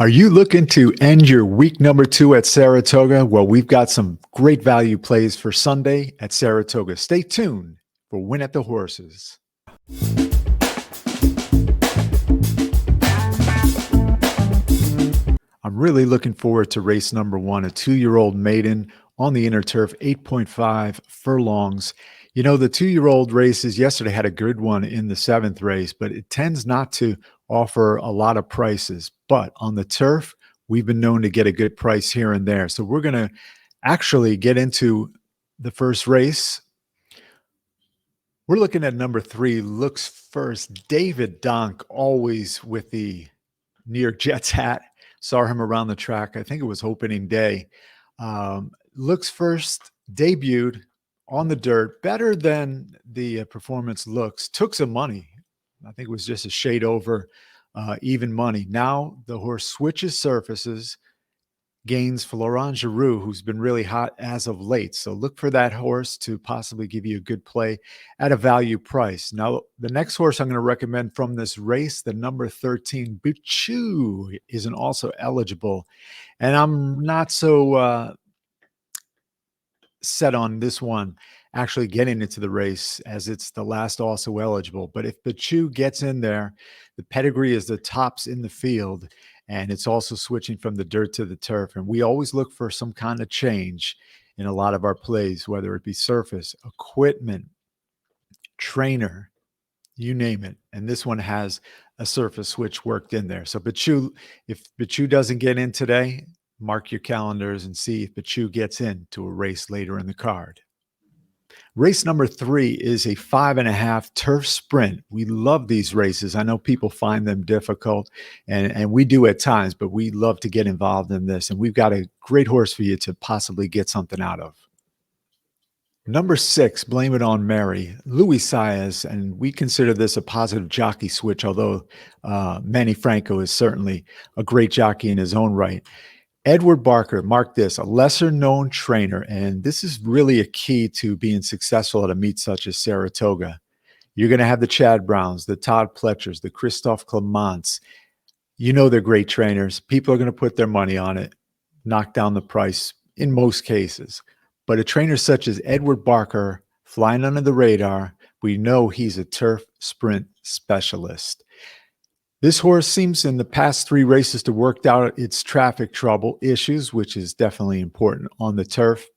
Are you looking to end your week number 2 at Saratoga? Well, we've got some great value plays for Sunday at Saratoga. Stay tuned for Win at the Horses. I'm really looking forward to race number 1, a 2-year-old maiden on the inner turf, 8.5 furlongs. You know, the 2-year-old races yesterday had a good one in the 7th race, but it tends not to offer a lot of prices. But on the turf, we've been known to get a good price here and there. So we're going to actually get into the first race. We're looking at number 3, Looks First. David Donk, always with the New York Jets hat. Saw him around the track. I think it was opening day. Looks First debuted on the dirt, better than the performance looks. Took some money. I think it was just a shade over even money. Now the horse switches surfaces, gains Florent Giroux, who's been really hot as of late. So look for that horse to possibly give you a good play at a value price. Now, the next horse I'm going to recommend from this race, the number 13, Bichu, isn't also eligible. And I'm not so set on this one actually getting into the race, as it's the last also eligible. But if Bichu gets in there, the pedigree is the tops in the field, and it's also switching from the dirt to the turf. And we always look for some kind of change in a lot of our plays, whether it be surface, equipment, trainer, you name it. And this one has a surface switch worked in there. So Bichu, if Bichu doesn't get in today, mark your calendars and see if Bichu gets into a race later in the card. Race number 3 is a 5.5 turf sprint. We love these races. I know people find them difficult, and we do at times, but we love to get involved in this. And we've got a great horse for you to possibly get something out of. Number 6, Blame It on Mary, Louis Saez, and we consider this a positive jockey switch, although Manny Franco is certainly a great jockey in his own right. Edward Barker, mark this, a lesser-known trainer, and this is really a key to being successful at a meet such as Saratoga. You're going to have the Chad Browns, the Todd Pletchers, the Christophe Clements. You know they're great trainers. People are going to put their money on it, knock down the price in most cases. But a trainer such as Edward Barker, flying under the radar, we know he's a turf sprint specialist. This horse seems in the past 3 races to work out its traffic trouble issues, which is definitely important on the turf,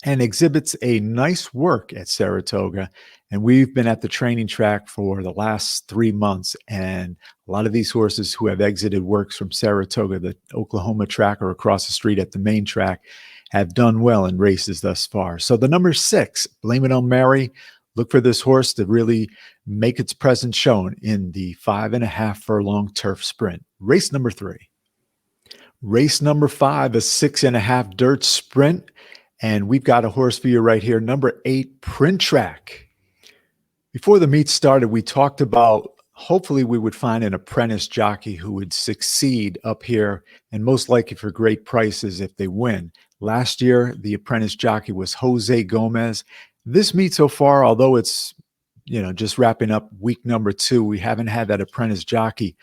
and exhibits a nice work at Saratoga. And we've been at the training track for the last 3 months, and a lot of these horses who have exited works from Saratoga, the Oklahoma track, or across the street at the main track, have done well in races thus far. So the number 6, Blame It on Mary, look for this horse to really make its presence shown in the 5.5 furlong turf sprint. Race number 3. Race number 5, a 6.5 dirt sprint. And we've got a horse for you right here, number 8, Print Track. Before the meet started, we talked about hopefully we would find an apprentice jockey who would succeed up here, and most likely for great prices if they win. Last year, the apprentice jockey was Jose Gomez. This meet so far, although it's, just wrapping up week number 2, we haven't had that apprentice jockey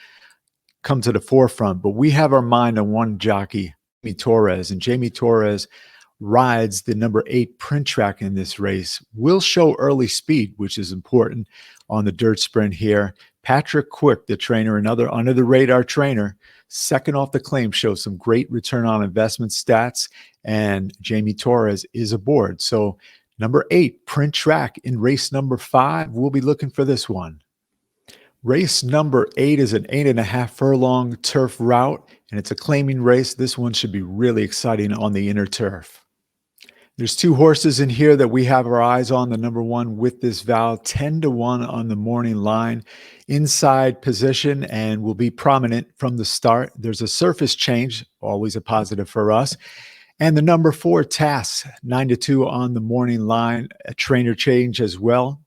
come to the forefront, but we have our mind on one jockey, Jamie Torres, and Jamie Torres rides the number 8 Print Track in this race. Will show early speed, which is important on the dirt sprint here. Patrick Quick, the trainer, another under the radar trainer, second off the claim, shows some great return on investment stats, and Jamie Torres is aboard. So number 8, Print Track in race number 5. We'll be looking for this one. Race number 8 is an 8.5 furlong turf route, and it's a claiming race. This one should be really exciting on the inner turf. There's 2 horses in here that we have our eyes on. The number 1, With This Vow, 10-1 on the morning line, inside position, and will be prominent from the start. There's a surface change, always a positive for us. And the number 4, Tass, 9-2 on the morning line, a trainer change as well,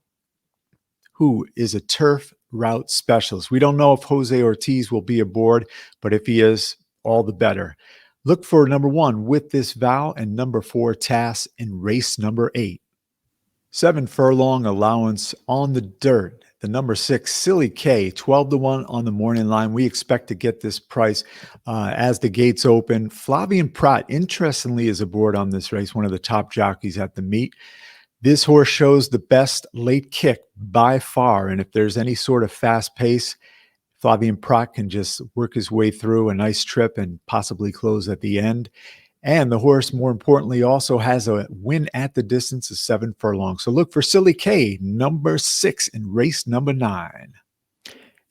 who is a turf route specialist. We don't know if Jose Ortiz will be aboard, but if he is, all the better. Look for number 1, With This Vow, and number 4, Tass, in race number 8. 7 furlong allowance on the dirt The number 6, Silly K, 12-1 on the morning line. We expect to get this price as the gates open. Flavien Prat, interestingly, is aboard on this race, one of the top jockeys at the meet. This horse shows the best late kick by far, and if there's any sort of fast pace, Flavien Prat can just work his way through a nice trip and possibly close at the end. And the horse, more importantly, also has a win at the distance of 7 furlongs. So look for Silly K, number 6 in race number 9.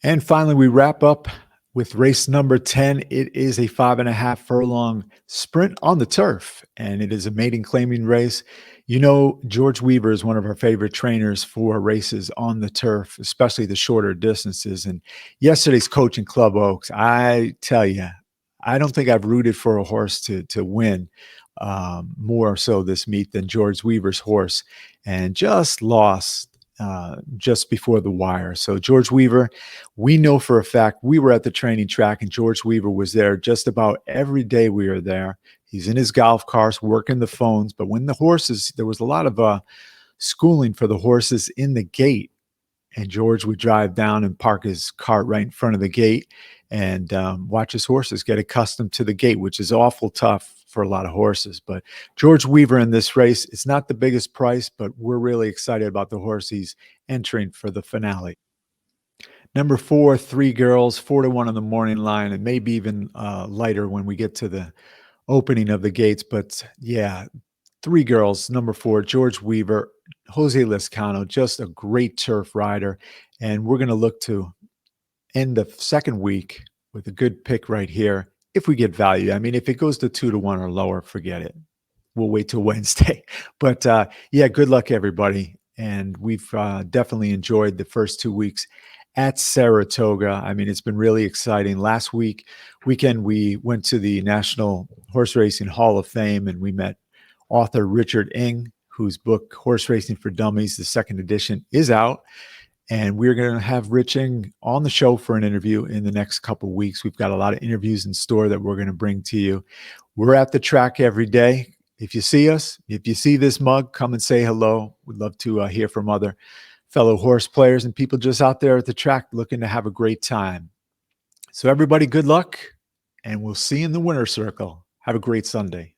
And finally, we wrap up with race number 10. It is a 5.5 furlong sprint on the turf, and it is a maiden claiming race. You know, George Weaver is one of our favorite trainers for races on the turf, especially the shorter distances. And yesterday's coach in Club Oaks, I tell you, I don't think I've rooted for a horse to win more so this meet than George Weaver's horse, and just lost just before the wire. So George Weaver, we know for a fact, we were at the training track and George Weaver was there just about every day we were there. He's in his golf carts working the phones, but when the horses, there was a lot of schooling for the horses in the gate, and George would drive down and park his cart right in front of the gate and watch his horses get accustomed to the gate, which is awful tough for a lot of horses. But George Weaver in this race, it's not the biggest price, but we're really excited about the horse he's entering for the finale. Number 4, 3 Girls, 4-1 on the morning line. It may be even lighter when we get to the opening of the gates. But yeah, 3 Girls, number 4, George Weaver, Jose Lezcano, just a great turf rider. And we're going to look to end the second week with a good pick right here if we get value. I mean, if it goes to 2-1 or lower, forget it. We'll wait till Wednesday. But yeah, good luck, everybody. And we've definitely enjoyed the first 2 weeks at Saratoga. I mean, it's been really exciting. Last weekend, we went to the National Horse Racing Hall of Fame, and we met author Richard Ng, whose book, Horse Racing for Dummies, the second edition, is out. And we're going to have Rich Ng on the show for an interview in the next couple of weeks. We've got a lot of interviews in store that we're going to bring to you. We're at the track every day. If you see us, if you see this mug, come and say hello. We'd love to hear from other fellow horse players and people just out there at the track looking to have a great time. So everybody, good luck, and we'll see you in the winner's circle. Have a great Sunday.